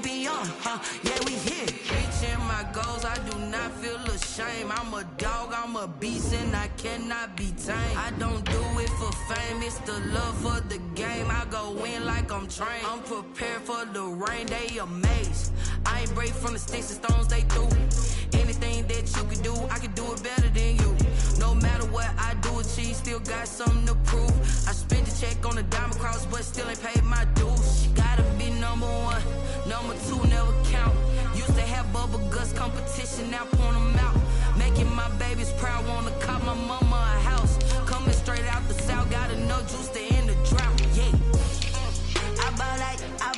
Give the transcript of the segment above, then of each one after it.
champion, yeah, we here. Reaching my goals, I do not feel ashamed. I'm a dog, I'm a beast, and I cannot be tamed. I don't do it for fame, it's the love for the game. I go in like I'm trained. I'm prepared for the rain, they amazed. I ain't break from the sticks and stones they threw. Anything that you can do, I can do it better than you. No matter what I do achieve, still got something to prove. I spent the check on the diamond cross, but still ain't paid my dues. Gotta be number one, number two never count. Used to have bubble guts competition, now point them out. Making my babies proud, wanna cop my mama a house. Coming straight out the south, got enough juice to end the drought, yeah. I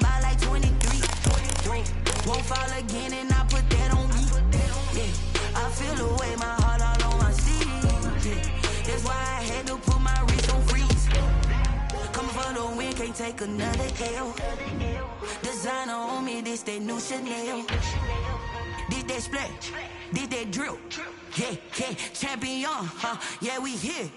buy like 23. Won't fall again and I put that on me, yeah. I feel the way, my heart all on my sleeve, yeah. That's why I had to put my wrist on freeze. Coming for the win, can't take another L. Designer on me, this that new Chanel. This that splash, this that drill. Yeah, yeah, champion, yeah, we here.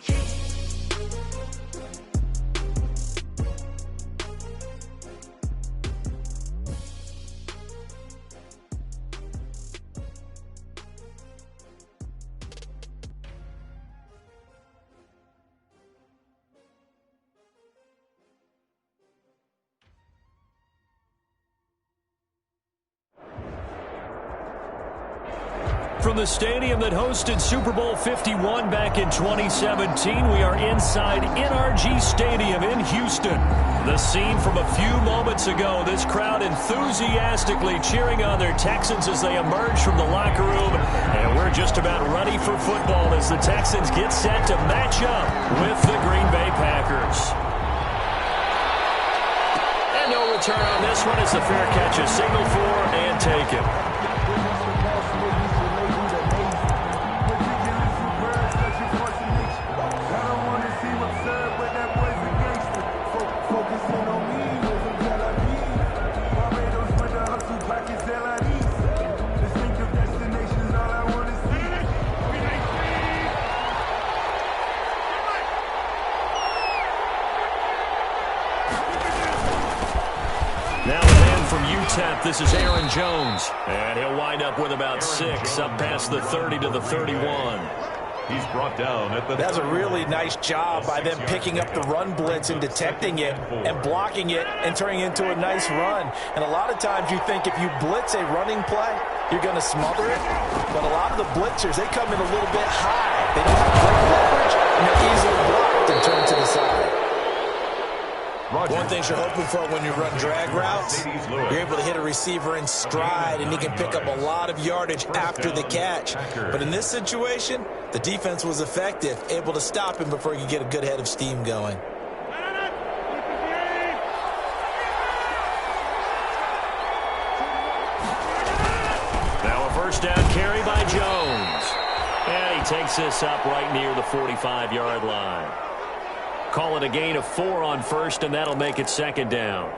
From the stadium that hosted Super Bowl 51 back in 2017, we are inside NRG Stadium in Houston. The scene from a few moments ago, this crowd enthusiastically cheering on their Texans as they emerge from the locker room. And we're just about ready for football as the Texans get set to match up with the Green Bay Packers. And no return on this one as the fair catch is signaled for and taken. This is Aaron Jones, and he'll wind up with about 6 up past the 30 to the 31. He's brought down at the... That's a really nice job by them picking up the run blitz and detecting it and blocking it and turning it into a nice run. And a lot of times you think if you blitz a running play, you're going to smother it. But a lot of the blitzers, they come in a little bit high. They don't have great leverage, and they're easily blocked and turned to the side. One thing you're hoping for when you run drag routes, you're able to hit a receiver in stride, and he can pick up a lot of yardage after the catch. But in this situation, the defense was effective, able to stop him before he could get a good head of steam going. Now a first down carry by Jones. And he takes this up right near the 45-yard line. Call it a gain of 4 on first, and that'll make it second down.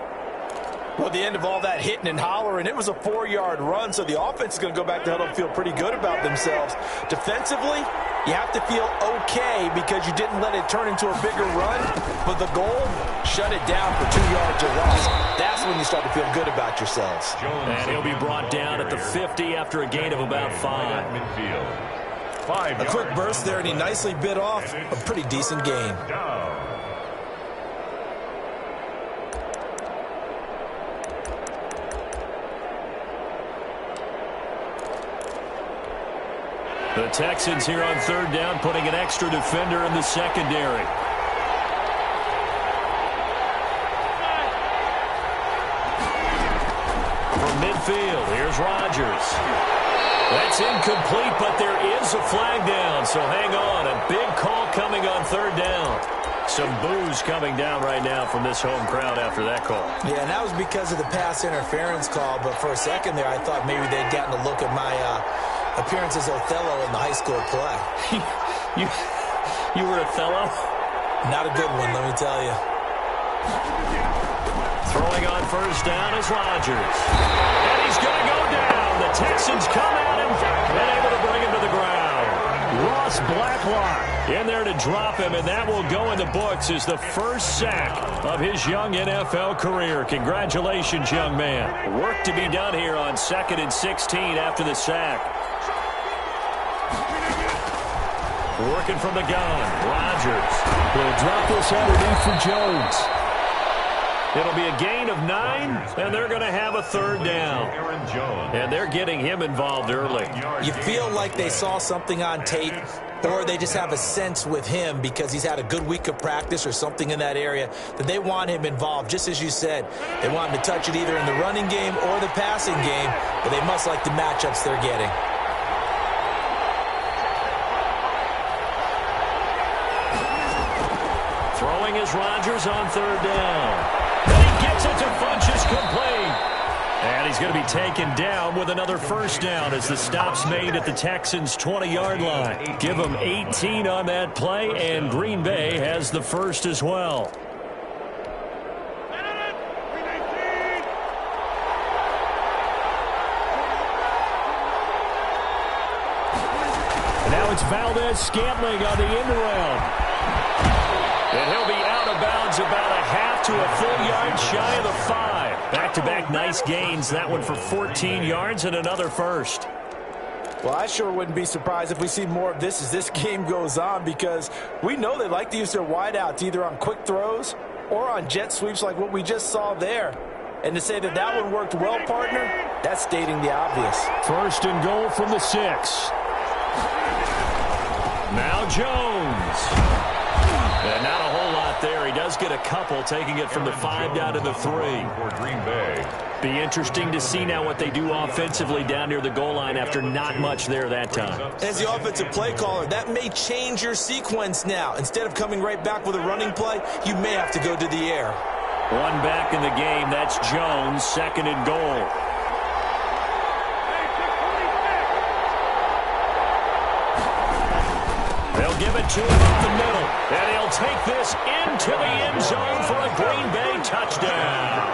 Well, at the end of all that hitting and hollering, it was a 4-yard run, so the offense is going to go back to huddle and feel pretty good about themselves. Defensively, you have to feel okay because you didn't let it turn into a bigger run, but the goal, shut it down for 2 yards or less. That's when you start to feel good about yourselves. And he'll be brought down at the 50 after a gain of about 5. A quick burst there, and he nicely bit off a pretty decent gain. The Texans here on third down, putting an extra defender in the secondary. From midfield, here's Rodgers. That's incomplete, but there is a flag down, so hang on. A big call coming on third down. Some boos coming down right now from this home crowd after that call. Yeah, and that was because of the pass interference call, but for a second there I thought maybe they'd gotten a look at my appearance as Othello in the high school play. You were Othello? Not a good one, let me tell you. Throwing on first down is Rodgers. And he's going to go down. The Texans come at him and able to bring him to the ground. Ross Black clock. In there to drop him, and that will go in the books as the first sack of his young NFL career. Congratulations, young man. Work to be done here on 2nd and 16 after the sack. Working from the gun, Rodgers will drop this underneath for Jones. It'll be a gain of 9, and they're going to have a 3rd down. And they're getting him involved early. You feel like they saw something on tape, or they just have a sense with him because he's had a good week of practice or something in that area that they want him involved. Just as you said, they want him to touch it either in the running game or the passing game, but they must like the matchups they're getting. Throwing is Rodgers on 3rd down. And he gets it to Funchess complete. And he's going to be taken down with another 1st down as the stop's made at the Texans' 20-yard line. Give them 18 on that play, and Green Bay has the 1st as well. And now it's Valdez-Scantling on the end around. And he'll be out of bounds about a half to a full yard shy of the 5. Back-to-back nice gains. That one for 14 yards and another 1st. Well, I sure wouldn't be surprised if we see more of this as this game goes on, because we know they like to use their wideouts either on quick throws or on jet sweeps like what we just saw there. And to say that that one worked well, partner, that's stating the obvious. 1st and goal from the 6. Now Jones. And not a whole lot there. He does get a couple, taking it from the 5 down to the 3. For Green Bay. Be interesting to see now what they do offensively down near the goal line after not much there that time. As the offensive play caller, that may change your sequence now. Instead of coming right back with a running play, you may have to go to the air. One back in the game. That's Jones, 2nd and goal. They'll give it to him up the middle. And he'll take this into the end zone for a Green Bay touchdown.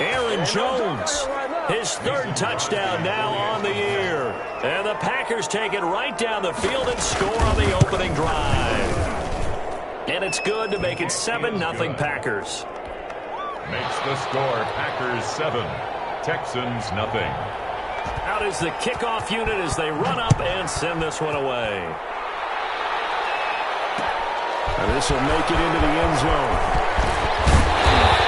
Aaron Jones, his 3rd touchdown now on the year. And the Packers take it right down the field and score on the opening drive. And it's good to make it 7-0 Packers. Makes the score Packers 7, Texans nothing. Out is the kickoff unit as they run up and send this one away. And this will make it into the end zone.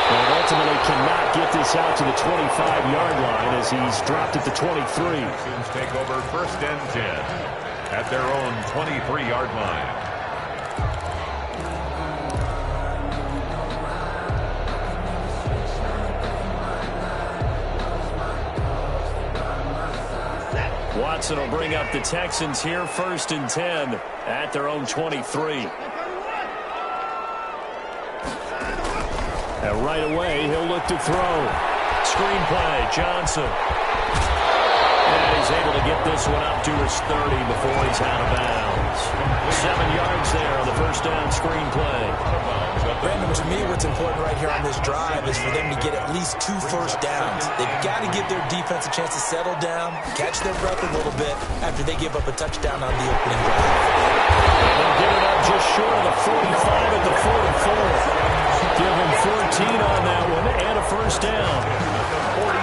And ultimately cannot get this out to the 25-yard line as he's dropped at the 23. Texans take over 1st and 10 at their own 23-yard line. Watson will bring up the Texans here, 1st and 10 at their own 23. And right away, he'll look to throw. Screenplay, Johnson. And he's able to get this one up to his 30 before he's out of bounds. 7 yards there on the 1st down screenplay. Brandon, to me, what's important right here on this drive is for them to get at least 2 first downs. They've got to give their defense a chance to settle down, catch their breath a little bit after they give up a touchdown on the opening drive. They'll get it up just short of the 45 at the 44. Give him 14 on that one and a 1st down.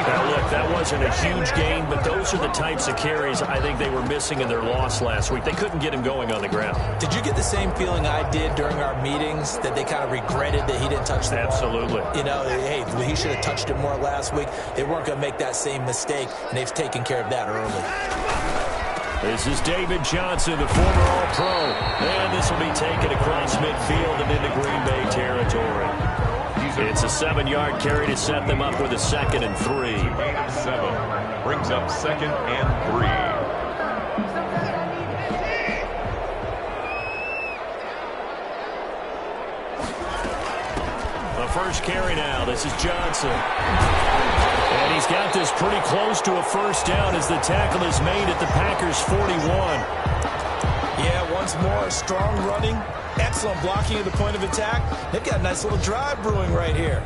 Now, look, that wasn't a huge gain, but those are the types of carries I think they were missing in their loss last week. They couldn't get him going on the ground. Did you get the same feeling I did during our meetings, that they kind of regretted that he didn't touch the ball? Absolutely. You know, hey, he should have touched it more last week. They weren't going to make that same mistake, and they've taken care of that early. This is David Johnson, the former All-Pro. And this will be taken across midfield and into Green Bay territory. It's a 7-yard carry to set them up with a 2nd and 3. Gain of 7 brings up 2nd and 3. The first carry now. This is Johnson. And he's got this pretty close to a 1st down as the tackle is made at the Packers' 41. Yeah, once more, strong running, excellent blocking at the point of attack. They've got a nice little drive brewing right here.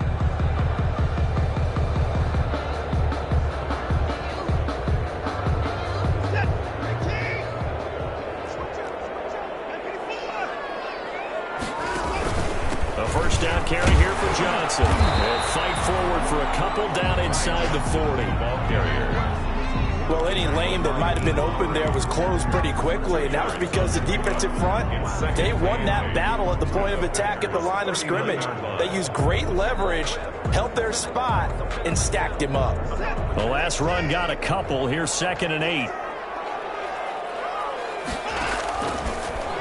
ball carrier. Well, any lane that might have been open there was closed pretty quickly, and that was because the defensive front, they won that battle at the point of attack at the line of scrimmage. They used great leverage, held their spot, and stacked him up. The last run got a couple. Here's 2nd and 8.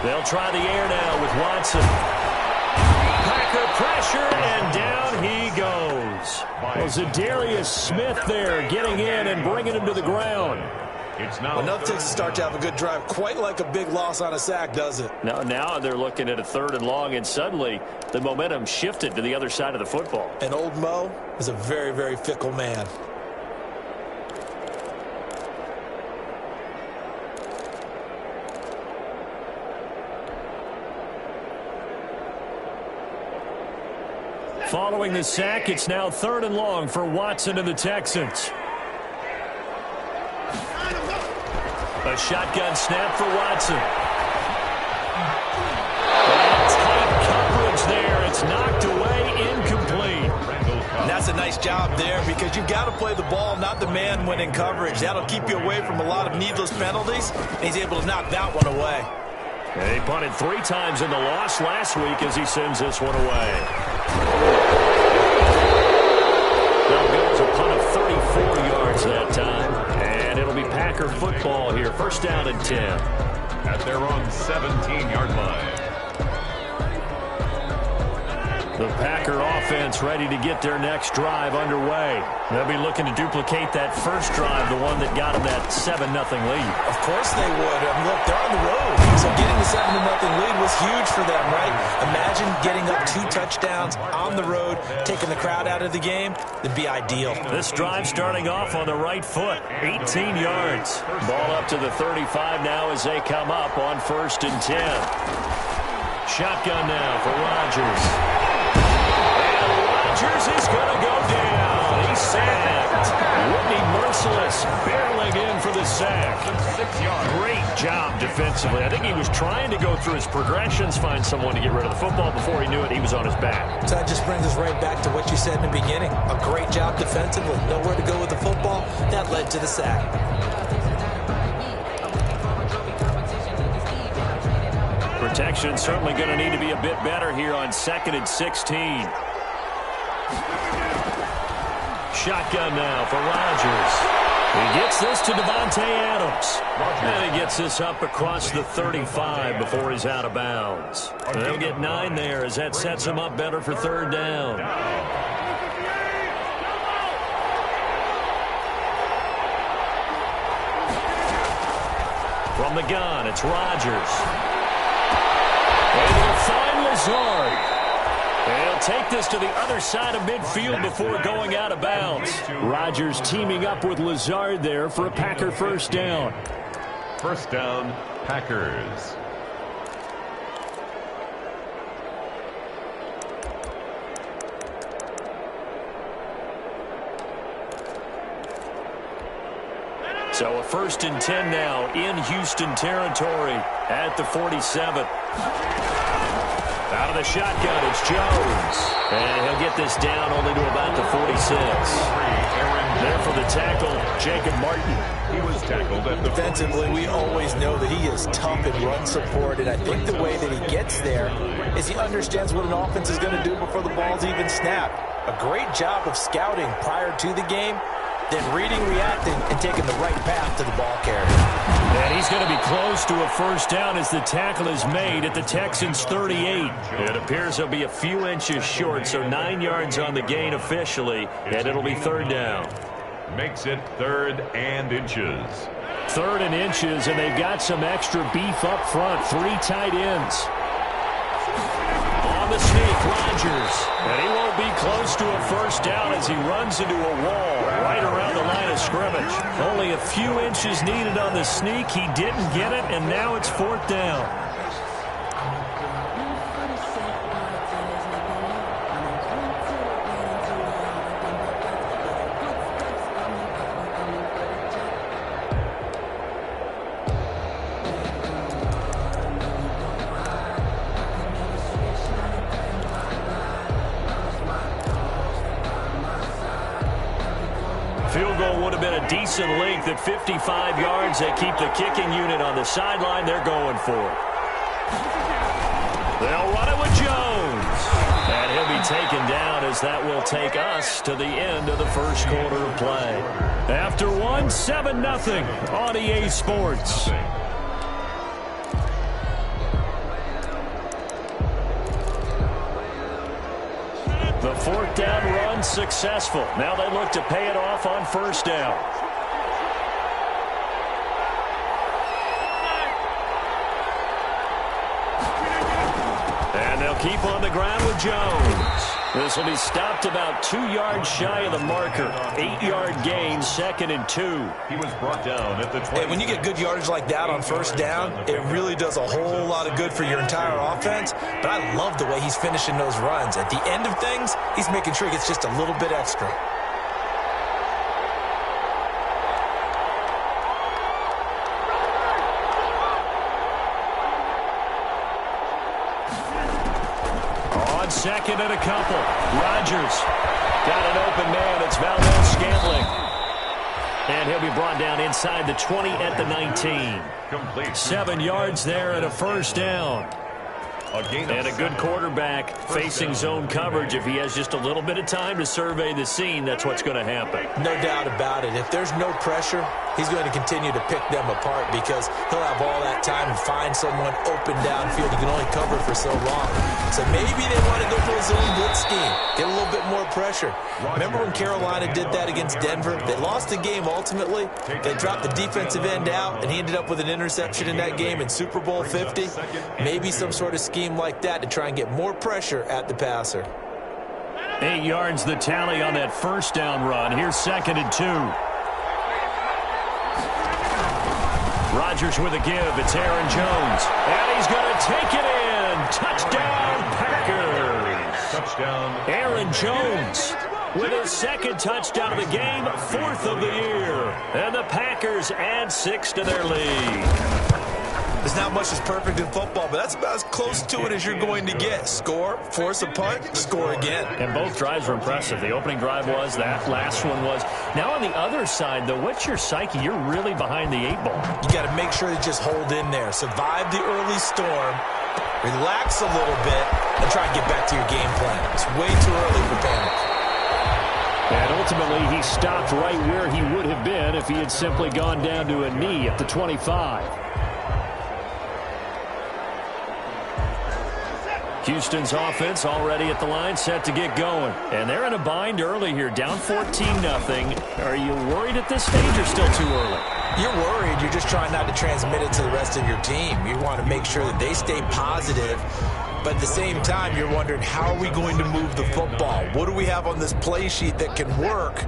They'll try the air now with Watson. Packer pressure, and down he goes. Well, Zadarius Smith there getting in and bringing him to the ground. It's now enough to start to have a good drive, quite like a big loss on a sack, does it? Now they're looking at a 3rd and long, and suddenly the momentum shifted to the other side of the football. And old Mo is a very, very fickle man. Following the sack, it's now 3rd and long for Watson and the Texans. A shotgun snap for Watson. And tight coverage there. It's knocked away, incomplete. And that's a nice job there because you've got to play the ball, not the man when in coverage. That'll keep you away from a lot of needless penalties, and he's able to knock that one away. And he punted 3 times in the loss last week as he sends this one away. That goes a punt of 34 yards that time. And it'll be Packer football here. 1st down and 10. At their own 17-yard line. The Packer offense ready to get their next drive underway. They'll be looking to duplicate that first drive, the one that got them that 7-0 lead. Of course they would. Look, they're on the road, so getting the 7-0 lead was huge for them, right? Imagine getting up 2 touchdowns on the road, taking the crowd out of the game. That'd be ideal. This drive starting off on the right foot, 18 yards. Ball up to the 35 now as they come up on 1st and 10. Shotgun now for Rodgers. Rodgers is going to go down. He's sacked. Whitney Merciless barreling in for the sack. 6 yards. Great job defensively. I think he was trying to go through his progressions, find someone to get rid of the football. Before he knew it, he was on his back. So that just brings us right back to what you said in the beginning. A great job defensively. Nowhere to go with the football. That led to the sack. Protection certainly going to need to be a bit better here on 2nd and 16. Shotgun now for Rodgers. He gets this to Devontae Adams. And he gets this up across the 35 before he's out of bounds. They'll get 9 there as that sets him up better for 3rd down. From the gun, it's Rodgers. And he'll find Lazard. He'll take this to the other side of midfield before going out of bounds. Rodgers teaming up with Lazard there for a Packer 1st down. 1st down, Packers. So a 1st and 10 now in Houston territory at the 47. Out of the shotgun, it's Jones. And he'll get this down only to about the 46. There for the tackle, Jacob Martin. He was tackled at the defensively. We always know that he is tough in run support, and I think the way that he gets there is he understands what an offense is going to do before the ball's even snapped. A great job of scouting prior to the game, then reading, reacting, and taking the right path to the ball carrier. And he's going to be close to a 1st down as the tackle is made at the Texans' 38. It appears he'll be a few inches short, so 9 yards on the gain officially, and it'll be 3rd down. Makes it 3rd and inches. 3rd and inches, and they've got some extra beef up front. 3 tight ends. On the sneak, Rodgers. And he won't be close to a 1st down as he runs into a wall right around the line of scrimmage. Only a few inches needed on the sneak. He didn't get it, and now it's 4th down. have been a decent length at 55 yards. They keep the kicking unit on the sideline. They're going for it. They'll run it with Jones. And he'll be taken down as that will take us to the end of the first quarter of play. After one, 7-0 on EA Sports. The fourth down run successful. Now they look to pay it off on first down. And they'll keep on the ground with Jones. This will be stopped about 2 yards shy of the marker. 8-yard gain, 2nd and 2. He was brought down at the 20. Hey, when you get good yardage like that on first down, it really does a whole lot of good for your entire offense. But I love the way he's finishing those runs. At the end of things, he's making sure he gets just a little bit extra. Second and a couple. Rodgers got an open man. It's Valdez-Scantling. And he'll be brought down inside the 20 at the 19. Complete. 7 yards there and a first down. And a good quarterback facing zone coverage. If he has just a little bit of time to survey the scene, that's what's going to happen. No doubt about it. If there's no pressure, he's going to continue to pick them apart because he'll have all that time to find someone open downfield. He can only cover for so long. So maybe they want to go to a zone blitz scheme, get a little bit more pressure. Remember when Carolina did that against Denver? They lost the game ultimately. They dropped the defensive end out, and he ended up with an interception in that game in Super Bowl 50. Maybe some sort of scheme like that to try and get more pressure at the passer. 8 yards the tally on that first down run. Here's 2nd and 2. Rodgers with a give. It's Aaron Jones. And he's going to take it in. Touchdown, Packers. Touchdown. Aaron Jones with his 2nd touchdown of the game, 4th of the year. And the Packers add 6 to their lead. There's not much that's perfect in football, but that's about as close to it as you're going to get. Score, force a punt, score again. And both drives were impressive. The opening drive was, that last one was. Now on the other side, though, what's your psyche? You're really behind the 8 ball. You got to make sure you just hold in there. Survive the early storm, relax a little bit, and try and get back to your game plan. It's way too early for panic. And ultimately, he stopped right where he would have been if he had simply gone down to a knee at the 25. Houston's offense already at the line, set to get going. And they're in a bind early here, down 14-0. Are you worried at this stage or still too early? You're worried. You're just trying not to transmit it to the rest of your team. You want to make sure that they stay positive. But at the same time, you're wondering, how are we going to move the football? What do we have on this play sheet that can work?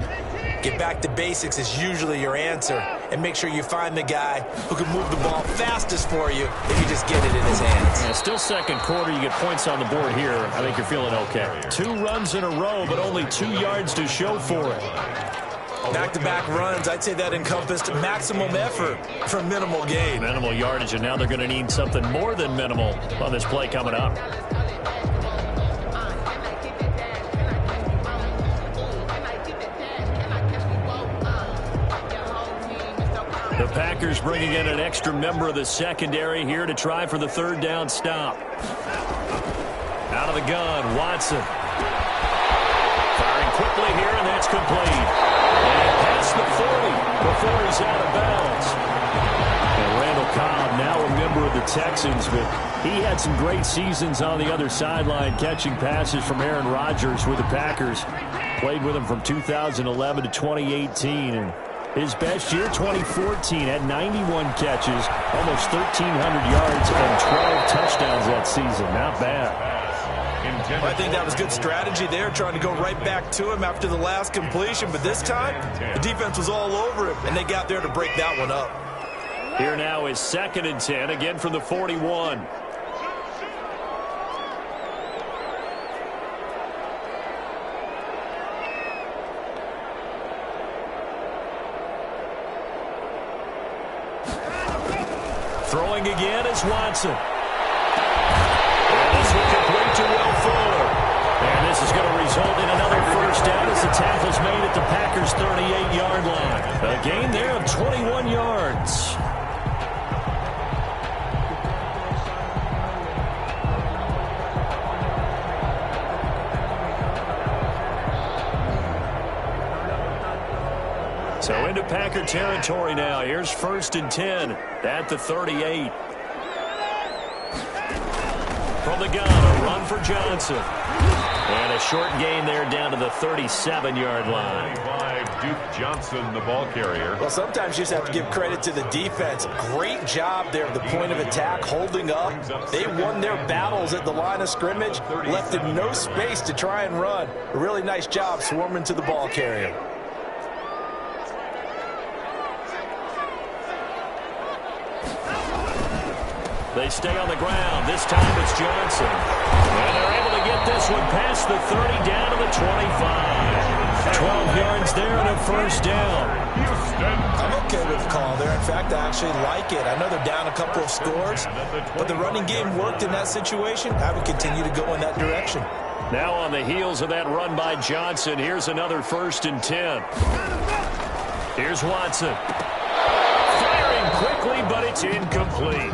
Get back to basics is usually your answer. And make sure you find the guy who can move the ball fastest for you if you just get it in his hands. Yeah, still second quarter. You get points on the board here. I think you're feeling okay. 2 runs in a row, but only 2 yards to show for it. Back-to-back runs, I'd say that encompassed maximum effort for minimal gain. Minimal yardage, and now they're going to need something more than minimal on this play coming up. The Packers bringing in an extra member of the secondary here to try for the 3rd down stop. Out of the gun, Watson. Firing quickly here, and that's complete. And past the 40 before he's out of bounds. And Randall Cobb, now a member of the Texans, but he had some great seasons on the other sideline, catching passes from Aaron Rodgers with the Packers. Played with him from 2011 to 2018, and his best year, 2014, had 91 catches, almost 1,300 yards, and 12 touchdowns that season. Not bad. I think that was good strategy there, trying to go right back to him after the last completion. But this time, the defense was all over him, and they got there to break that one up. Here now is 2nd and 10, again from the 41. Throwing again is Watson. And this will complete to Will Fuller. And this is going to result in another first down as the tackle's made at the Packers' 38-yard line. A gain there of 21 yards. So into Packer territory now. Here's 1st and 10 at the 38. From the gun, a run for Johnson. And a short gain there down to the 37-yard line. 25, Duke Johnson, the ball carrier. Well, sometimes you just have to give credit to the defense. Great job there at the point of attack, holding up. They won their battles at the line of scrimmage, left him no space to try and run. A really nice job swarming to the ball carrier. They stay on the ground. This time it's Johnson. And they're able to get this one past the 30 down to the 25. 12 yards there and a 1st down. I'm okay with the call there. In fact, I actually like it. I know they're down a couple of scores, but the running game worked in that situation. I would continue to go in that direction. Now on the heels of that run by Johnson, here's another 1st and 10. Here's Watson. Firing quickly, but it's incomplete.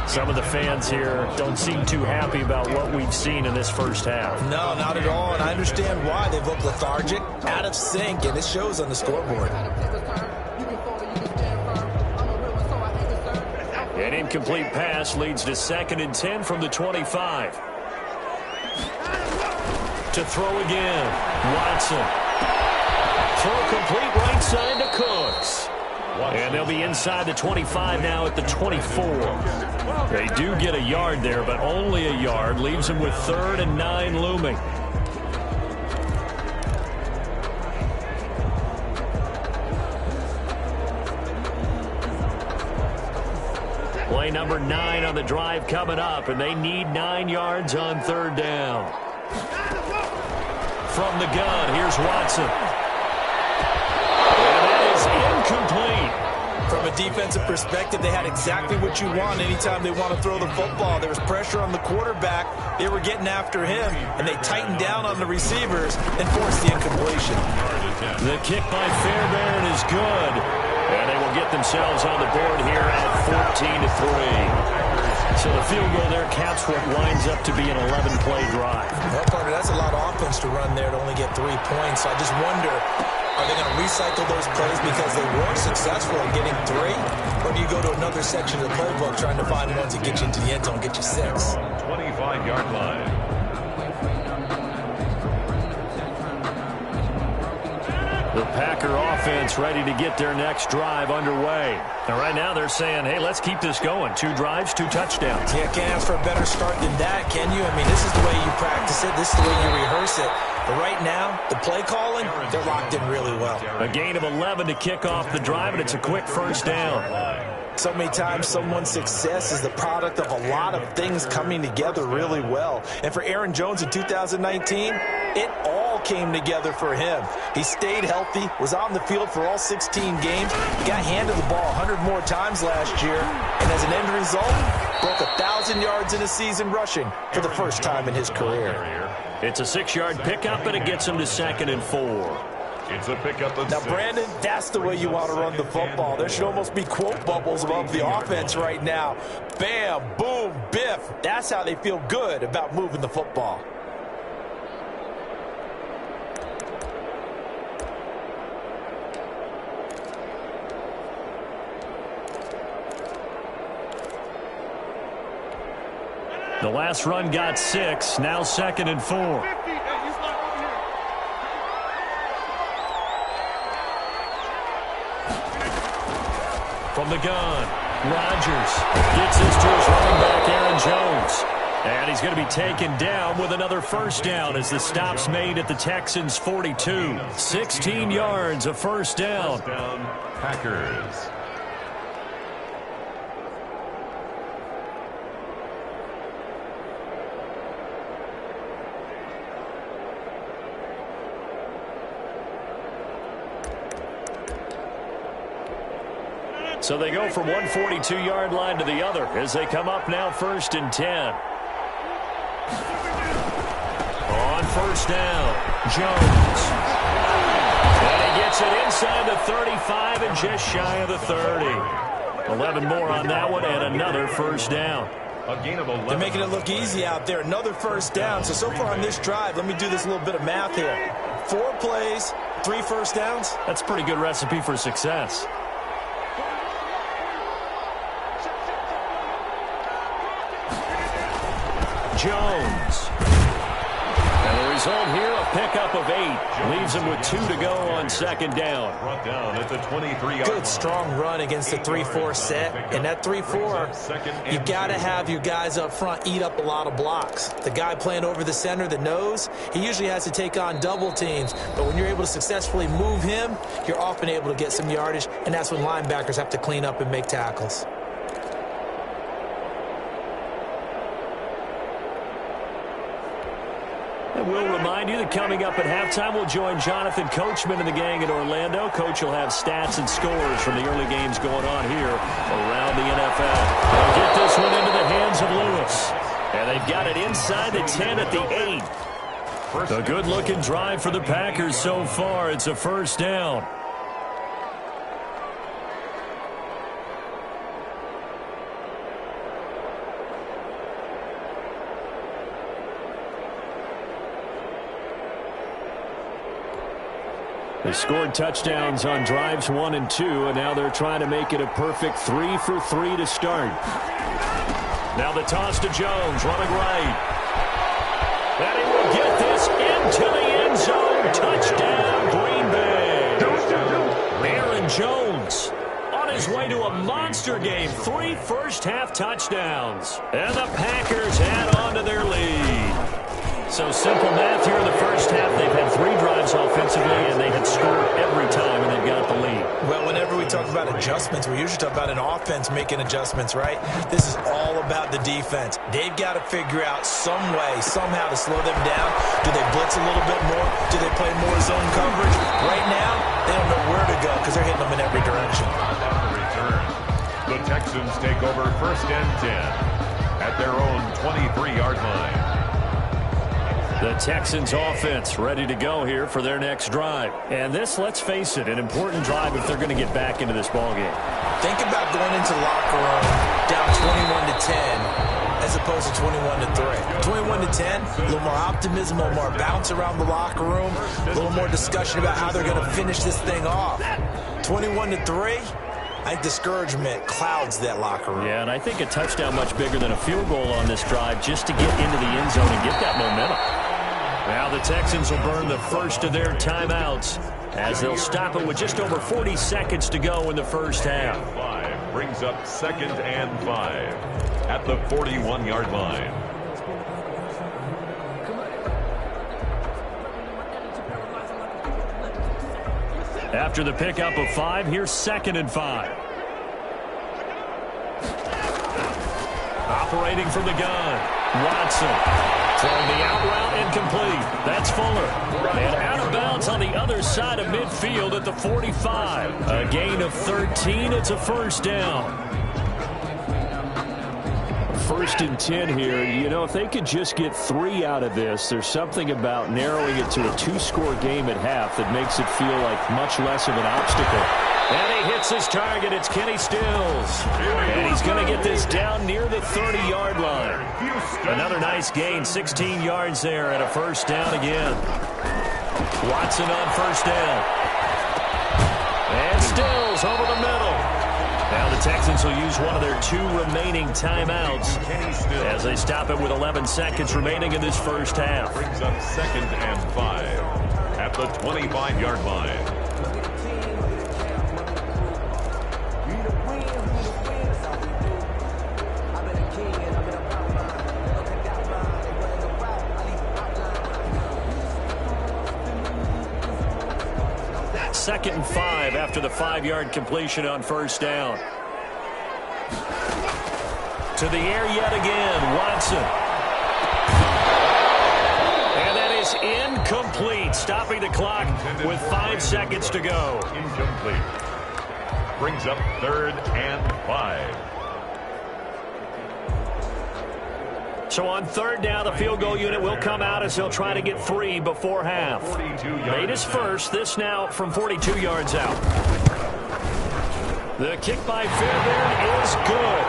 Some of the fans here don't seem too happy about what we've seen in this first half. No, not at all, and I understand why. They've looked lethargic, out of sync, and it shows on the scoreboard. An incomplete pass leads to 2nd and 10 from the 25. To throw again, Watson. Throw complete right side to Cooks. And they'll be inside the 25 now at the 24. They do get a yard there, but only a yard. Leaves them with 3rd and 9 looming. Play number 9 on the drive coming up, and they need 9 yards on 3rd down. From the gun, here's Watson. And that is incomplete. From a defensive perspective, they had exactly what you want anytime they want to throw the football. There was pressure on the quarterback. They were getting after him, and they tightened down on the receivers and forced the incompletion. The kick by Fairbairn is good, and they will get themselves on the board here at 14-3. So the field goal there caps what winds up to be an 11-play drive. Well, partner, that's a lot of offense to run there to only get 3 points. So I just wonder, are they going to recycle those plays because they were successful in getting 3? Or do you go to another section of the playbook trying to find ones that get you into the end zone, get you 6? 25-yard line. The Packer offense ready to get their next drive underway. And right now they're saying, hey, let's keep this going. 2 drives, 2 touchdowns. Yeah, can't ask for a better start than that, can you? I mean, this is the way you practice it. This is the way you rehearse it. But right now, the play calling, they're locked in really well. A gain of 11 to kick off the drive, and it's a quick 1st down. So many times someone's success is the product of a lot of things coming together really well. And for Aaron Jones in 2019, it all came together for him. He stayed healthy, was on the field for all 16 games, got handed the ball 100 more times last year, and as an end result, broke 1,000 yards in a season rushing for the first time in his career. It's a 6-yard pickup, and it gets him to 2nd and 4. It's a pickup of 6. Now, Brandon, that's the way you want to run the football. There should almost be quote bubbles above the offense right now. Bam, boom, biff. That's how they feel good about moving the football. The last run got 6, now 2nd and 4. From the gun, Rodgers gets this to his running back, Aaron Jones. And he's going to be taken down with another 1st down as the stop's made at the Texans' 42. 16 yards, a 1st down. Packers. So they go from one 42-yard line to the other as they come up now 1st and 10. On 1st down, Jones. gets it inside the 35 and just shy of the 30. 11 more on that one and another first down. A gain of 11. They're making it look easy out there. Another first down. So far on this drive, let me do this little bit of math here. 4 plays, 3 first downs. That's a pretty good recipe for success. Jones. And the result here, a pickup of 8. Leaves him with 2 to go on second down. Brought down at the 23-yard Good, strong run against the 3-4 set. And that 3-4, you got to have your guys up front eat up a lot of blocks. The guy playing over the center, the nose, he usually has to take on double teams. But when you're able to successfully move him, you're often able to get some yardage, and that's when linebackers have to clean up and make tackles. And we'll remind you that coming up at halftime, we'll join Jonathan Coachman and the gang in Orlando. Coach will have stats and scores from the early games going on here around the NFL. They'll get this one into the hands of Lewis. And they've got it inside the 10 at the 8. A good-looking drive for the Packers so far. It's a first down. They scored touchdowns on drives 1 and 2, and now they're trying to make it a perfect 3 for 3 to start. Now the toss to Jones, running right. And he will get this into the end zone. Touchdown, Green Bay. Aaron Jones on his way to a monster game. 3 first-half touchdowns. And the Packers add on to their lead. So simple math here in the first half. They've had 3 drives offensively, and they had scored every time, and they've got the lead. Well, whenever we talk about adjustments, we usually talk about an offense making adjustments, right? This is all about the defense. They've got to figure out some way, somehow to slow them down. Do they blitz a little bit more? Do they play more zone coverage? Right now, they don't know where to go because they're hitting them in every direction. The Texans take over first and 10 at their own 23-yard line. The Texans offense ready to go here for their next drive. And this, let's face it, an important drive if they're going to get back into this ballgame. Think about going into the locker room down 21-10 as opposed to 21-3. 21-10, a little more optimism, a little more bounce around the locker room, a little more discussion about how they're going to finish this thing off. 21-3, I think discouragement clouds that locker room. Yeah, and I think a touchdown much bigger than a field goal on this drive just to get into the end zone and get that momentum. Now the Texans will burn the first of their timeouts as they'll stop it with just over 40 seconds to go in the first half. 5 brings up 2nd and 5 at the 41-yard line. After the pickup of 5, here's 2nd and 5. Operating from the gun, Watson. Throwing the out route incomplete. That's Fuller. And out of bounds on the other side of midfield at the 45. A gain of 13. It's a first down. 1st and 10 here. You know, if they could just get 3 out of this, there's something about narrowing it to a 2-score game at half that makes it feel like much less of an obstacle. And he hits his target. It's Kenny Stills. And he's going to get this down near the 30-yard line. Another nice gain, 16 yards there, and a first down again. Watson on first down. And Stills over the middle. Now the Texans will use one of their 2 remaining timeouts as they stop it with 11 seconds remaining in this first half. Brings up 2nd and 5 at the 25-yard line. Second and 5 after the 5-yard completion on first down. To the air yet again, Watson. And that is incomplete, stopping the clock with 5 seconds to go. Incomplete. Brings up 3rd and 5. So on third down, the field goal unit will come out as they'll try to get 3 before half. Made his first. This now from 42 yards out. The kick by Fairbairn is good.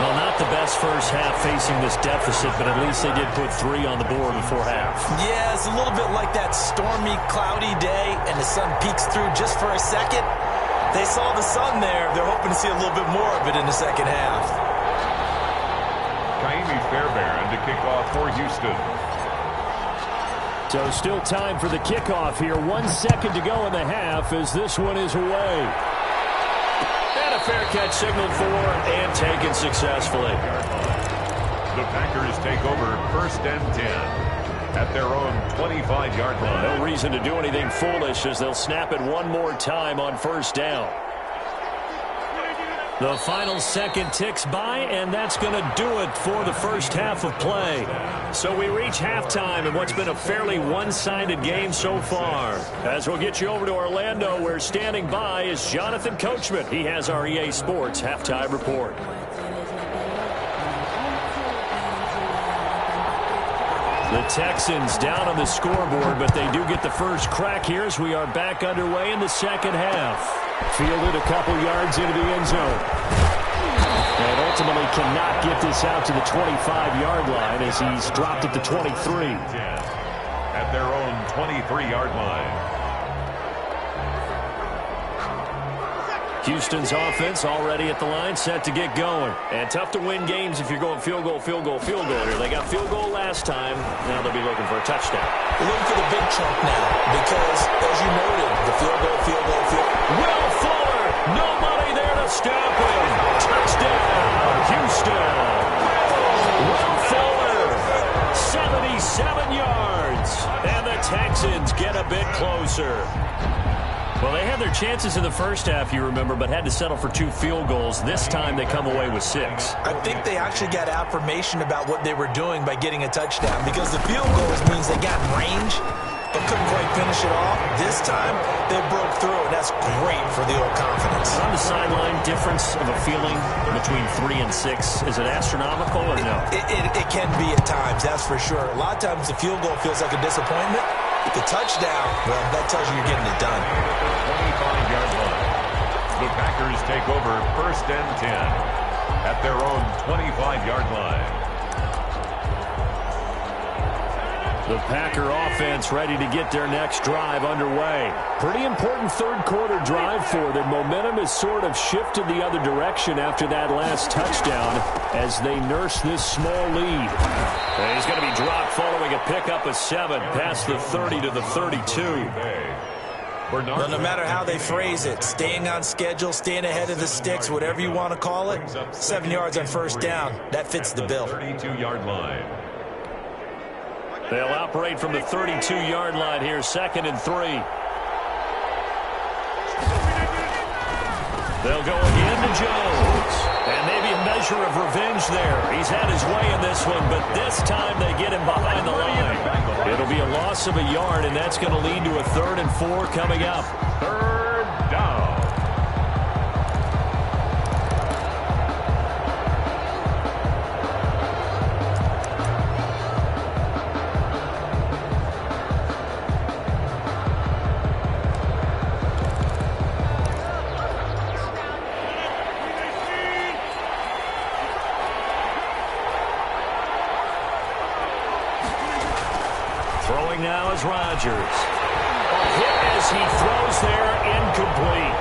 Well, not the best first half facing this deficit, but at least they did put 3 on the board before half. Yeah, it's a little bit like that stormy, cloudy day, and the sun peeks through just for a second. They saw the sun there. They're hoping to see a little bit more of it in the second half. Fairbairn to kick off for Houston. So still time for the kickoff here. 1 second to go in the half as this one is away. And a fair catch signaled for and taken successfully. The Packers take over first and 10 at their own 25-yard line. No reason to do anything foolish as they'll snap it one more time on first down. The final second ticks by, and that's going to do it for the first half of play. So we reach halftime in what's been a fairly one-sided game so far. As we'll get you over to Orlando, where standing by is Jonathan Coachman. He has our EA Sports halftime report. The Texans down on the scoreboard, but they do get the first crack here as we are back underway in the second half. Fielded a couple yards into the end zone. And ultimately cannot get this out to the 25-yard line as he's dropped it to 23. At their own 23-yard line. Houston's offense already at the line, set to get going. And tough to win games if you're going field goal, field goal, field goal here. They got field goal last time. Now they'll be looking for a touchdown. We're looking for the big chunk now because, as you noted, the field goal, field goal, field goal. Will Fuller, nobody there to stop him. Touchdown, Houston. Will Fuller, 77 yards. And the Texans get a bit closer. Well, they had their chances in the first half, you remember, but had to settle for 2 field goals. This time they come away with 6. I think they actually got affirmation about what they were doing by getting a touchdown because the field goals means they got range but couldn't quite finish it off. This time they broke through, and that's great for the old confidence. On the sideline, difference of a feeling between 3 and 6, is it astronomical or no? It can be at times, that's for sure. A lot of times the field goal feels like a disappointment. The touchdown, well, that tells you you're getting it done. 25-yard line. The Packers take over first and 10 at their own 25-yard line. The Packer offense ready to get their next drive underway. Pretty important third quarter drive for them. Momentum has sort of shifted the other direction after that last touchdown as they nurse this small lead. And he's going to be dropped following a pickup of 7 past the 30 to the 32. Well, no matter how they phrase it, staying on schedule, staying ahead of the sticks, whatever you want to call it, 7 yards on first down, that fits the bill. 32-yard line. They'll operate from the 32-yard line here, 2nd and 3. They'll go again to Jones. And maybe a measure of revenge there. He's had his way in this one, but this time they get him behind the line. It'll be a loss of a yard, and that's going to lead to a 3rd and 4 coming up. 3rd down. Throwing now is Rodgers. A hit as he throws there, incomplete.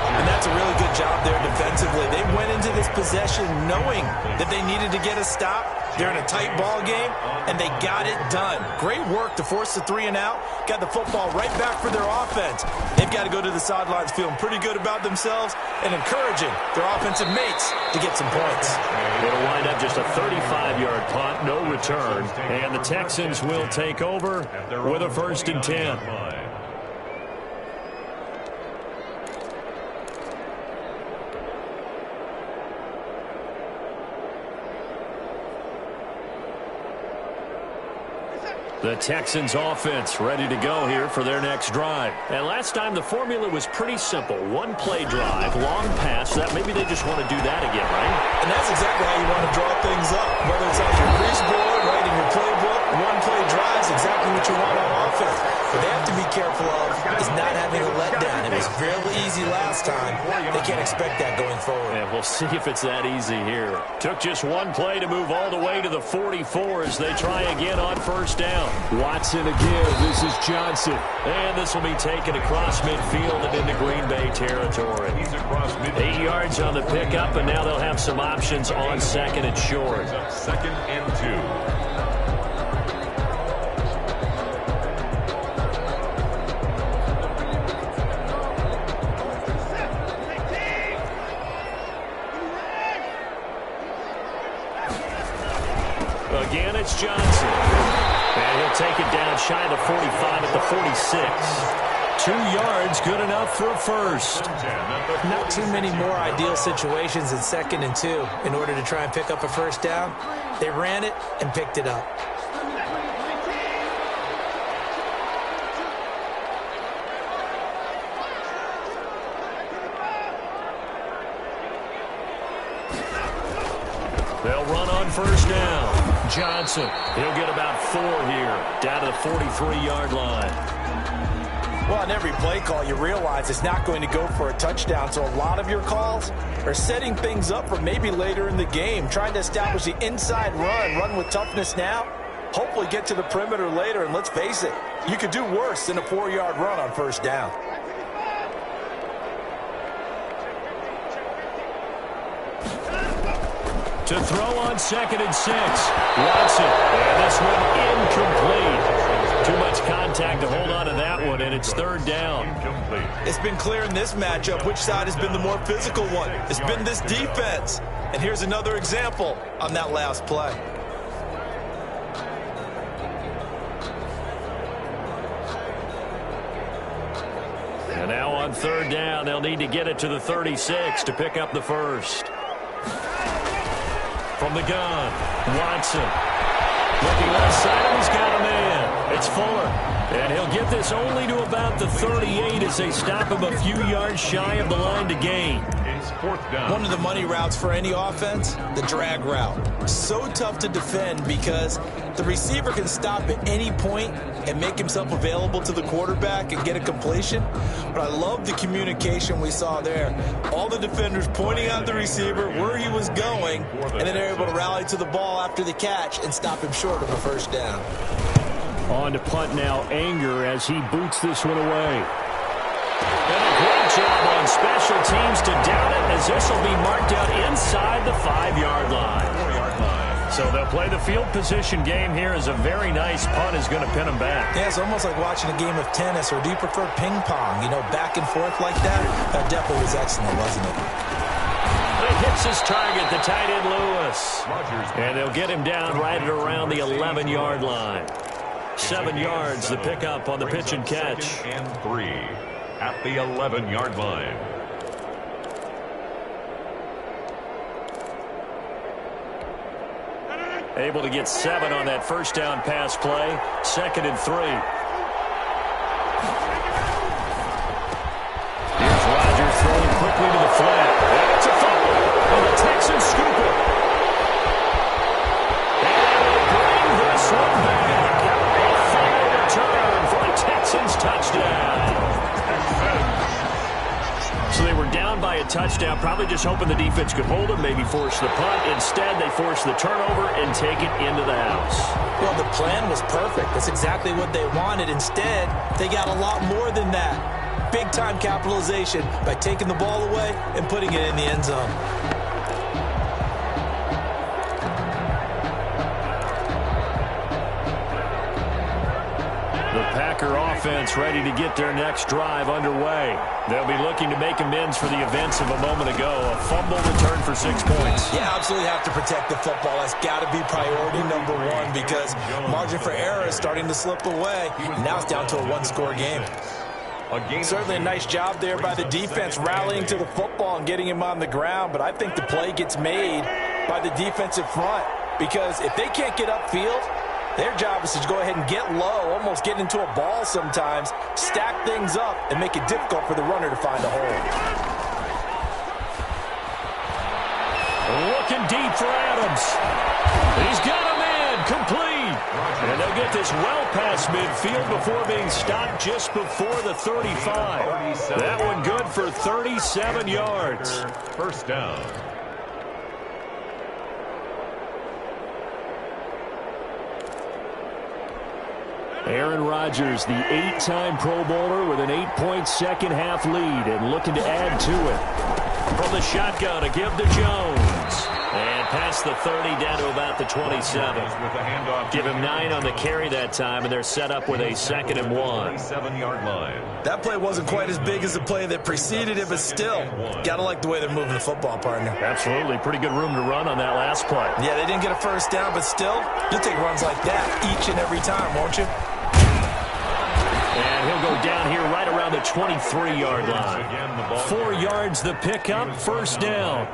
And that's a really good job there defensively. They went into this possession knowing that they needed to get a stop. They're in a tight ball game, and they got it done. Great work to force the 3 and out. Got the football right back for their offense. They've got to go to the sidelines feeling pretty good about themselves and encouraging their offensive mates to get some points. It'll wind up just a 35-yard punt, no return. And the Texans will take over with a 1st and 10. The Texans offense ready to go here for their next drive. And last time the formula was pretty simple. One play drive, long pass. That maybe they just want to do that again, right? And that's exactly how you want to draw things up. Whether it's on your crease board, right in your playbook, one play drive is exactly what you want on offense. What they have to be careful of is not having a letdown. It was fairly easy last time. They can't expect that going forward. And we'll see if it's that easy here. Took just one play to move all the way to the 44 as they try again on first down. Watson again. This is Johnson. And this will be taken across midfield and into Green Bay territory. 8 yards on the pickup, and now they'll have some options on second and short. 2nd and 2. Again, it's Johnson. And he'll take it down shy of the 45 at the 46. 2 yards, good enough for a first. Not too many more ideal situations in 2nd and 2 in order to try and pick up a first down. They ran it and picked it up. They'll run on first down. Johnson, he'll get about 4 here, down to the 43-yard line. Well, on every play call, you realize it's not going to go for a touchdown, so a lot of your calls are setting things up for maybe later in the game, trying to establish the inside run with toughness now, hopefully get to the perimeter later, and let's face it, you could do worse than a 4-yard run on first down. To throw on 2nd and 6. Watson. And this one incomplete. Too much contact to hold on to that one, and it's 3rd down. It's been clear in this matchup which side has been the more physical one. It's been this defense. And here's another example on that last play. And now on 3rd down, they'll need to get it to the 36 to pick up the first. From the gun, Watson. Looking left side, he's got a man. It's Fuller. And he'll get this only to about the 38 as they stop him a few yards shy of the line to gain. It's 4th down. One of the money routes for any offense, the drag route. So tough to defend because the receiver can stop at any point and make himself available to the quarterback and get a completion. But I love the communication we saw there. All the defenders pointing out the receiver, where he was going, and then they're able to rally to the ball after the catch and stop him short of a first down. On to punt now, Anger, as he boots this one away. And a great job on special teams to down it, as this will be marked out inside the 5-yard line. 4-yard line. So they'll play the field position game here as a very nice punt is going to pin them back. Yeah, it's almost like watching a game of tennis, or do you prefer ping pong? You know, back and forth like that? That definitely was excellent, wasn't it? It hits his target, the tight end Lewis. And they'll get him down right at around the 11-yard line. 7 yards, the pickup on the pitch and catch. 2nd and 3 at the 11-yard line. Able to get 7 on that first down pass play. 2nd and 3. Here's Rodgers throwing quickly to the flat. And it's a fumble. And the Texans scoop it. And bring this one back. A final return for a Texans touchdown. So they were down by a touchdown, probably just hoping the defense could hold them, maybe force the punt. Instead, they force the turnover and take it into the house. Well, the plan was perfect. That's exactly what they wanted. Instead, they got a lot more than that. Big-time capitalization by taking the ball away and putting it in the end zone. The Packer offense ready to get their next drive underway. They'll be looking to make amends for the events of a moment ago. A fumble return for 6 points. Yeah, absolutely have to protect the football. That's got to be priority number one because margin for error is starting to slip away. Now it's down to a one-score game. Certainly a nice job there by the defense rallying to the football and getting him on the ground, but I think the play gets made by the defensive front because if they can't get upfield, Their job is to go ahead and get low, almost get into a ball sometimes, stack things up, and make it difficult for the runner to find a hole. Looking deep for Adams. He's got him in, complete. And they'll get this well past midfield before being stopped just before the 35. That one good for 37 yards. First down. Aaron Rodgers, the 8-time Pro Bowler with an 8-point second-half lead and looking to add to it. From the shotgun, a give to Jones. And past the 30 down to about the 27. Give him 9 on the carry that time, and they're set up with a 2nd and 1. 7-yard line. That play wasn't quite as big as the play that preceded it, but still, got to like the way they're moving the football, partner. Absolutely. Pretty good room to run on that last play. Yeah, they didn't get a first down, but still, you'll take runs like that each and every time, won't you? And he'll go down here right around the 23-yard line. 4 yards the pickup, first down.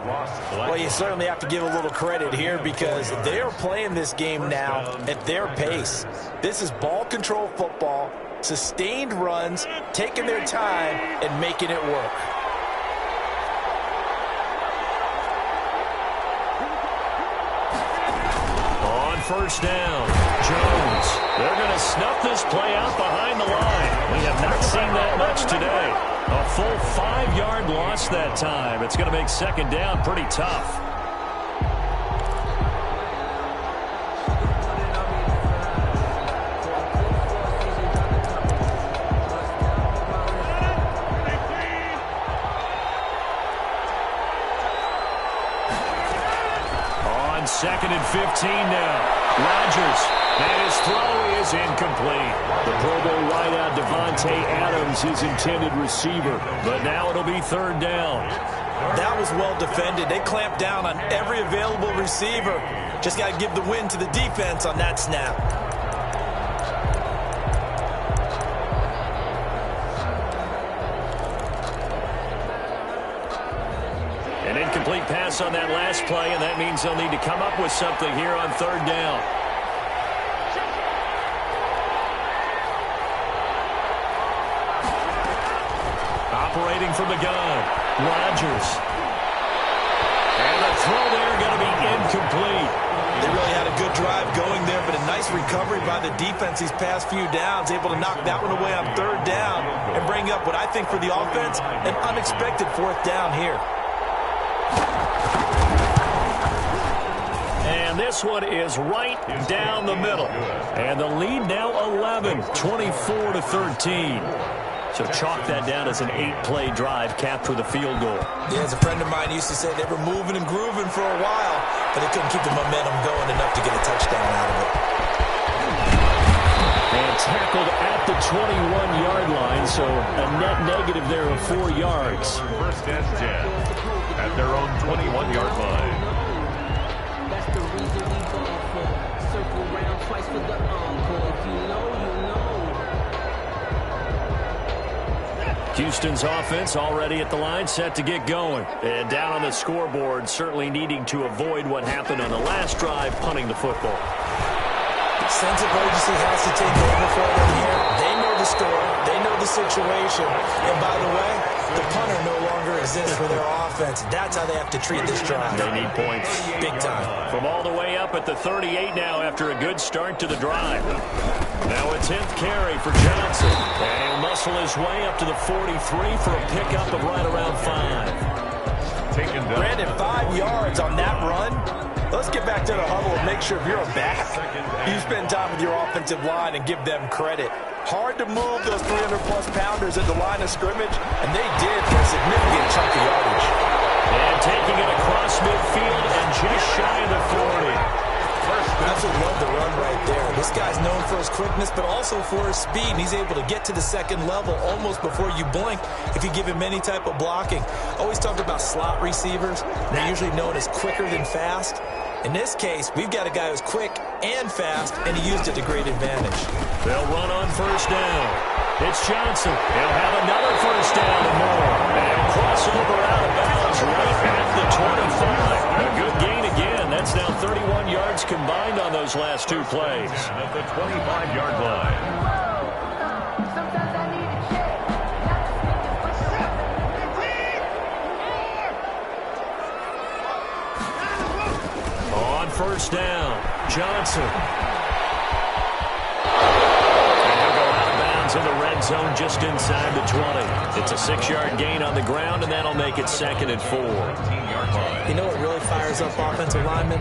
Well, you certainly have to give a little credit here because they are playing this game now at their pace. This is ball control football, sustained runs, taking their time, and making it work. On first down, Jones. They're going to snuff this play out behind the line. We have not seen that much today. A full 5-yard loss that time. It's going to make second down pretty tough. On 2nd and 15 now. Rodgers, and his throw is incomplete. The Pro Bowl wideout Devontae Adams, his intended receiver. But now it'll be 3rd down. That was well defended. They clamped down on every available receiver. Just got to give the win to the defense on that snap. An incomplete pass on that last play, and that means they'll need to come up with something here on 3rd down. Operating from the gun, Rodgers. And the throw there going to be incomplete. They really had a good drive going there, but a nice recovery by the defense these past few downs, able to knock that one away on 3rd down and bring up what I think for the offense, an unexpected 4th down here. And this one is right down the middle. And the lead now 11, 24-13. So chalk that down as an 8-play drive capped with a field goal. Yeah, as a friend of mine used to say, they were moving and grooving for a while, but they couldn't keep the momentum going enough to get a touchdown out of it. And tackled at the 21-yard line, so a net negative there of 4 yards. 1st and 10 at their own 21-yard line. That's the reason we ball for. Circle round twice for the encore. If you know, you know. Houston's offense already at the line, set to get going. And down on the scoreboard, certainly needing to avoid what happened on the last drive, punting the football. Sense of urgency has to take over for them here. They know the score. They know the situation. And by the way, the punter no longer exists for their offense. That's how they have to treat this drive. They need points. Big time. From all the way up at the 38 now after a good start to the drive. Now a 10th carry for Johnson. And he'll muscle his way up to the 43 for a pickup of right around 5. Taken down. Brandon, 5 yards on that run. Let's get back to the huddle and make sure if you're a back, you spend time with your offensive line and give them credit. Hard to move those 300-plus pounders at the line of scrimmage, and they did for a significant chunk of yardage. And taking it across midfield and just shy of the 40. Absolutely love the run right there. This guy's known for his quickness, but also for his speed, and he's able to get to the 2nd level almost before you blink if you give him any type of blocking. Always talk about slot receivers. They're usually known as quicker than fast. In this case, we've got a guy who's quick and fast, and he used it to great advantage. They'll run on 1st down. It's Johnson. He'll have another 1st down and more. And crossover out of bounds right at the 25. A good gain again. That's now 31 yards combined on those those last two plays. At the 25-yard line. On first down, Johnson. In the red zone just inside the 20. It's a 6-yard gain on the ground, and that'll make it 2nd and 4. You know what really fires up offensive linemen?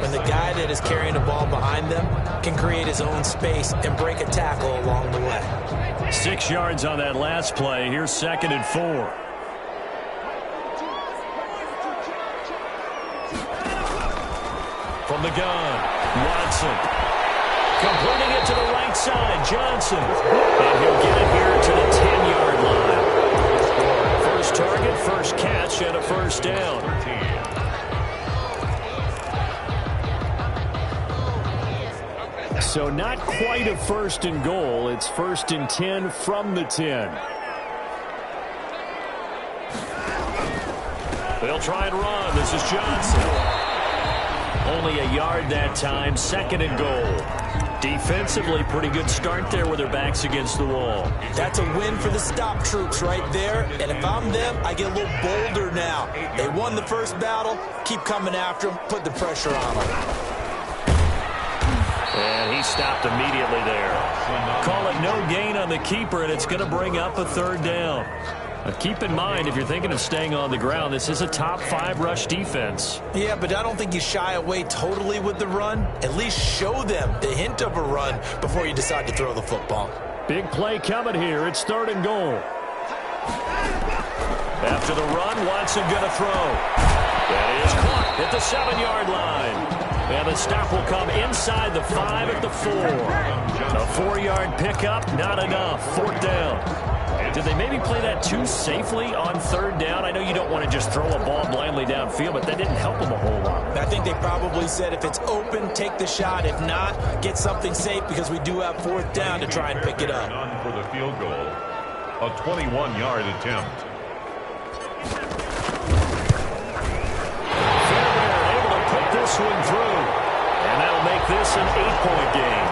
When the guy that is carrying the ball behind them can create his own space and break a tackle along the way. 6 yards on that last play. Here's 2nd and 4. From the gun, Watson. Completing it to the right side, Johnson. And he'll get it here to the 10-yard line. First target, first catch, and a first down. So not quite a 1st and goal. It's 1st and 10 from the 10. They'll try and run. This is Johnson. Only a yard that time, 2nd and goal. Defensively, pretty good start there with their backs against the wall. That's a win for the stop troops right there. And if I'm them, I get a little bolder now. They won the first battle. Keep coming after them. Put the pressure on them. And he stopped immediately there. Call it no gain on the keeper, and it's going to bring up a 3rd down. But keep in mind, if you're thinking of staying on the ground, this is a top 5 rush defense. Yeah, but I don't think you shy away totally with the run. At least show them the hint of a run before you decide to throw the football. Big play coming here. It's 3rd and goal. After the run, Watson going to throw. That is caught at the 7-yard line. And the stop will come inside the 5 at the 4. A 4-yard pickup, not enough. 4th down. Did they maybe play that too safely on 3rd down? I know you don't want to just throw a ball blindly downfield, but that didn't help them a whole lot. I think they probably said if it's open, take the shot. If not, get something safe because we do have 4th down to try and pick it up. For the field goal, a 21-yard attempt. Fairbairn able to put this one through, and that'll make this an 8-point game.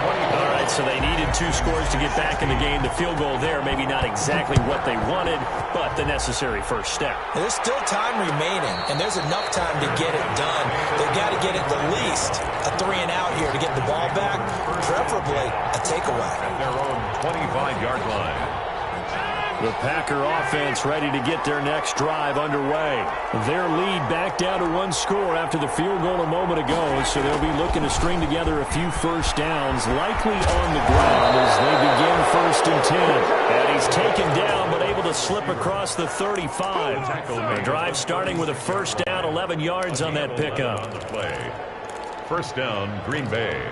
All right, so they needed 2 scores to get back in the game. The field goal there, maybe not exactly what they wanted, but the necessary first step. There's still time remaining, and there's enough time to get it done. They've got to get at the least a 3-and-out here to get the ball back, preferably a takeaway. At their own 25-yard line. The Packer offense ready to get their next drive underway. Their lead back down to 1 score after the field goal a moment ago, so they'll be looking to string together a few first downs, likely on the ground as they begin 1st and 10. And he's taken down, but able to slip across the 35. The drive starting with a first down, 11 yards on that pickup. On the play. First down, Green Bay.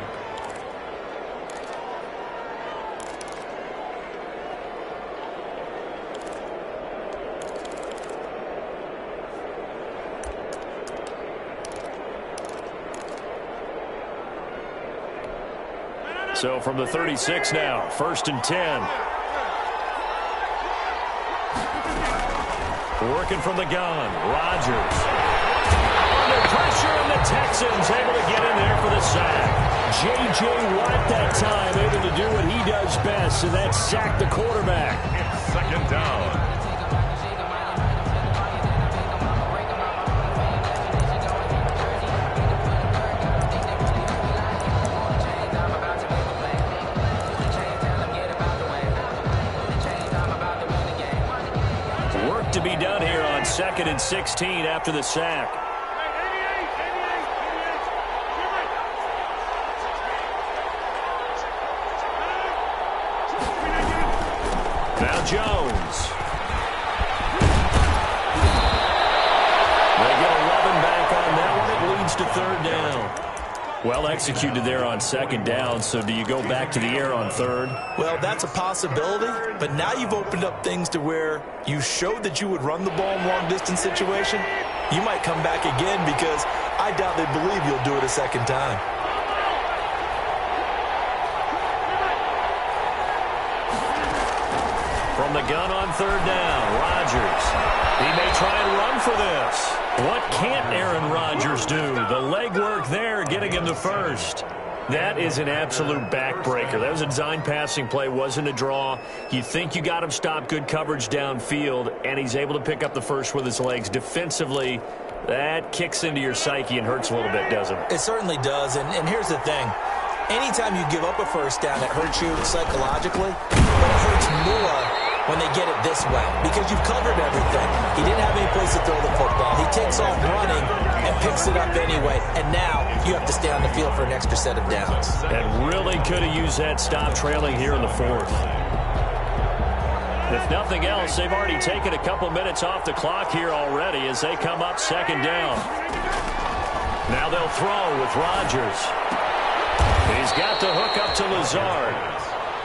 So from the 36 now, 1st and 10. Working from the gun, Rodgers. Under pressure, and the Texans able to get in there for the sack. J.J. Watt that time able to do what he does best, and that's sack the quarterback. It's 2nd down. To be done here on 2nd and 16 after the sack. Now Jones. They get 11 back on that one. It leads to 3rd down. Well executed there on 2nd down, so do you go back to the air on 3rd? Well, that's a possibility, but now you've opened up things to where you showed that you would run the ball in long-distance situation. You might come back again because I doubt they believe you'll do it a 2nd time. From the gun on 3rd down, Rodgers. He may try and run for this. What can't Aaron Rodgers do? The legwork there getting him to 1st. That is an absolute backbreaker. That was a design passing play, wasn't a draw. You think you got him stopped, good coverage downfield, and he's able to pick up the first with his legs. Defensively, that kicks into your psyche and hurts a little bit, doesn't it? It certainly does, and here's the thing. Anytime you give up a first down, it hurts you psychologically, but it hurts more when they get it this way because you've covered everything. He didn't have any place to throw the football. He takes off running and picks it up anyway, and now you have to stay on the field for an extra set of downs. And really could have used that stop trailing here in the fourth. If nothing else, they've already taken a couple minutes off the clock here already as they come up second down. Now they'll throw with Rodgers. He's got the hook up to Lazard.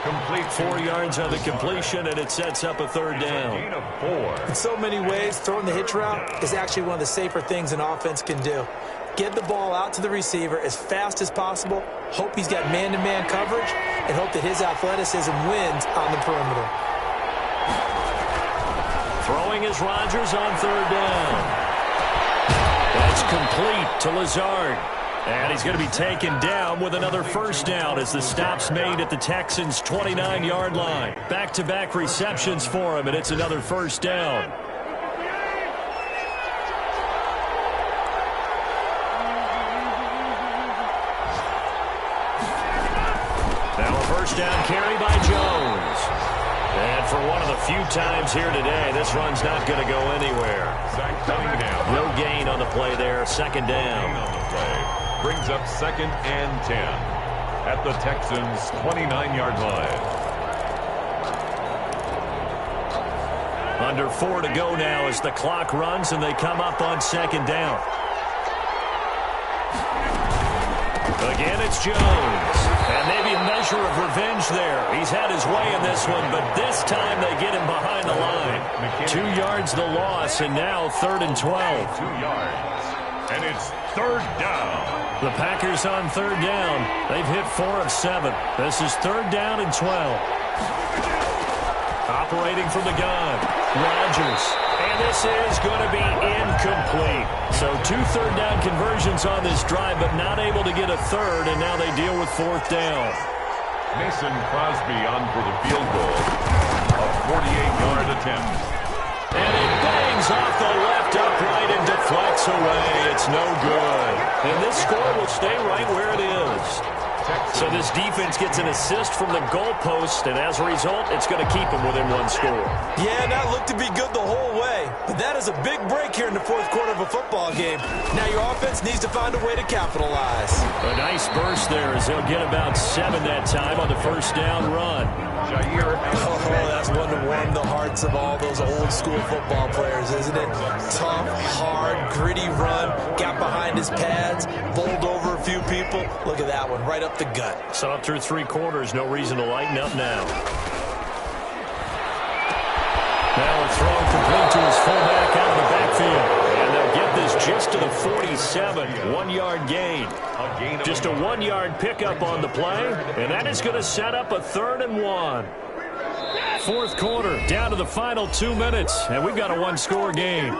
Complete 4 yards on the completion, and it sets up a third down. Gain of 4. In so many ways, throwing the hitch route is actually one of the safer things an offense can do. Get the ball out to the receiver as fast as possible, hope he's got man-to-man coverage, and hope that his athleticism wins on the perimeter. Throwing is Rodgers on third down. That's complete to Lazard. And he's going to be taken down with another first down as the stop's made at the Texans' 29-yard line. Back-to-back receptions for him, and it's another first down. Now a first down carry by Jones. And for one of the few times here today, this run's not going to go anywhere. Zach Cunningham. No gain on the play there. Second down. On the play. Brings up 2nd and 10 at the Texans' 29-yard line. Under 4 to go now as the clock runs and they come up on second down. Again, it's Jones. And maybe a measure of revenge there. He's had his way in this one, but this time they get him behind the line. 2 yards the loss, and now 3rd and 12. 2 yards. And it's third down. The Packers on third down. They've hit 4 of 7. This is 3rd down and 12. Operating from the gun, Rodgers. And this is going to be incomplete. So 2 third down conversions on this drive, but not able to get a third, and now they deal with 4th down. Mason Crosby on for the field goal. A 48-yard attempt. And it bangs off the left upright and deflects away. It's no good. And this score will stay right where it is. So this defense gets an assist from the goalpost, and as a result, it's going to keep them within 1 score. Yeah, and that looked to be good the whole way. But that is a big break here in the 4th quarter of a football game. Now your offense needs to find a way to capitalize. A nice burst there as they'll get about 7 that time on the first down run. Oh, that's one to warm the hearts of all those old school football players, isn't it? Tough, hard, gritty run, got behind his pads, bowled over a few people. Look at that one, right up the gut. So up through 3 quarters, no reason to lighten up now. Now a throw complete to his fullback out of the backfield. And they'll get this just to the 47, 1-yard gain. Just a 1-yard pickup on the play, and that is going to set up a 3rd and 1. 4th quarter, down to the final 2 minutes, and we've got a 1-score game.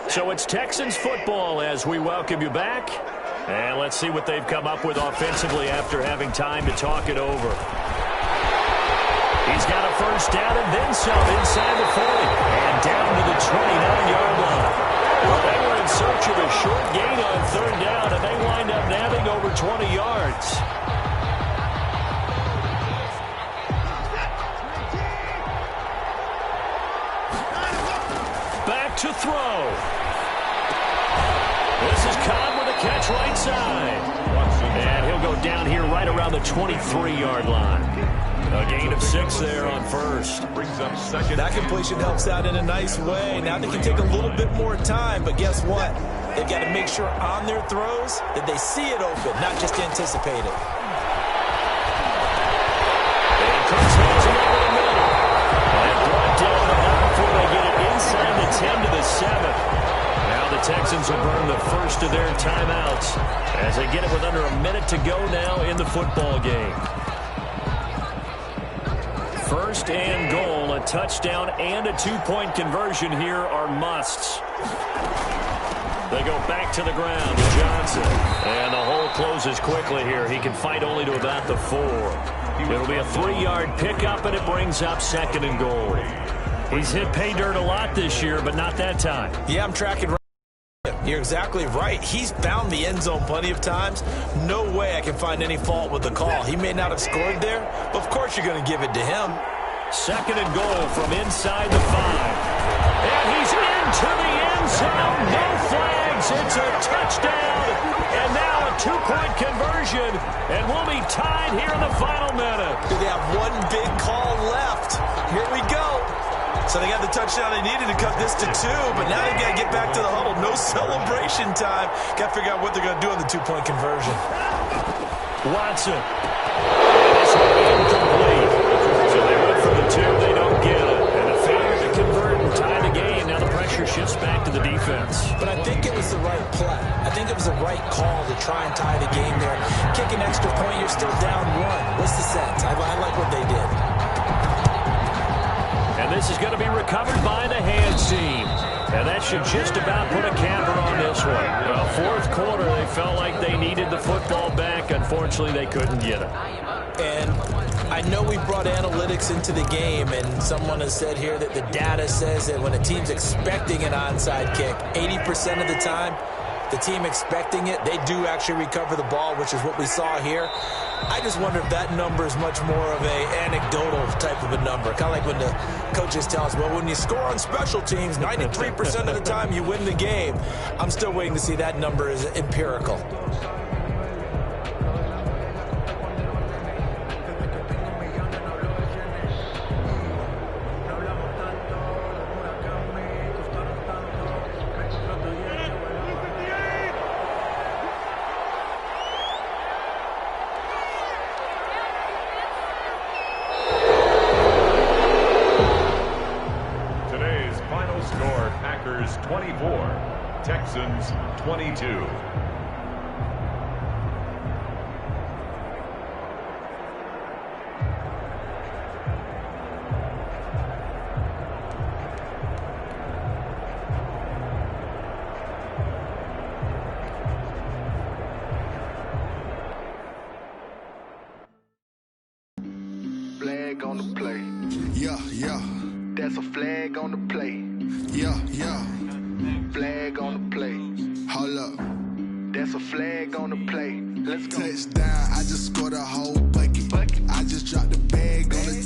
So it's Texans football as we welcome you back. And let's see what they've come up with offensively after having time to talk it over. He's got a first down and then some inside the 40. And down to the 29-yard line. Well, they were in search of a short gain on third down, and they wind up nabbing over 20 yards. Back to throw. This is Cobb with a catch right side. And he'll go down here right around the 23-yard line. A gain of 6 there on first. Brings up 2nd. That completion helps out in a nice way. Now they can take a little bit more time, but guess what? They've got to make sure on their throws that they see it open, not just anticipate it. And Cook's hands him over the middle. And brought down enough before they get it inside the 10 to the 7. Now the Texans Texans will burn the first of their timeouts as they get it with under a minute to go now in the football game. First and goal, a touchdown and a two-point conversion here are musts. They go back to the ground to Johnson. And the hole closes quickly here. He can fight only to about the 4. It'll be a 3-yard pickup, and it brings up second and goal. He's hit pay dirt a lot this year, but not that time. Yeah, I'm tracking right. You're exactly right. He's found the end zone plenty of times. No way I can find any fault with the call. He may not have scored there, but of course you're going to give it to him. Second and goal from inside the 5. And he's into the end zone. No flags. It's a touchdown. And now a two-point conversion. And we'll be tied here in the final minute. They have one big call left. Here we go. So they got the touchdown they needed to cut this to 2, but now they've got to get back to the huddle. No celebration time. Got to figure out what they're going to do on the two-point conversion. Watson. This one incomplete. So they went for the 2. They don't get it. And a failure to convert and tie the game. Now the pressure shifts back to the defense. But I think it was the right play. I think it was the right call to try and tie the game there. Kick an extra point, you're still down 1. What's the sense? I like what they did. And this is going to be recovered by the hands team. And that should just about put a capper on this one. Well, fourth quarter, they felt like they needed the football back. Unfortunately, they couldn't get it. And I know we brought analytics into the game, and someone has said here that the data says that when a team's expecting an onside kick, 80% of the time, the team expecting it, they do actually recover the ball, which is what we saw here. I just wonder if that number is much more of a anecdotal type of a number. Kind of like when the coaches tell us, well, when you score on special teams, 93% of the time you win the game. I'm still waiting to see that number is empirical. Packers 24, Texans 22. Flag on the play. Yeah, yeah. That's a flag on the play. Yeah, yeah. Flag on the play. Hold up. That's a flag on the play. Let's go. Touchdown, I just scored a whole bucket. I just dropped the bag on the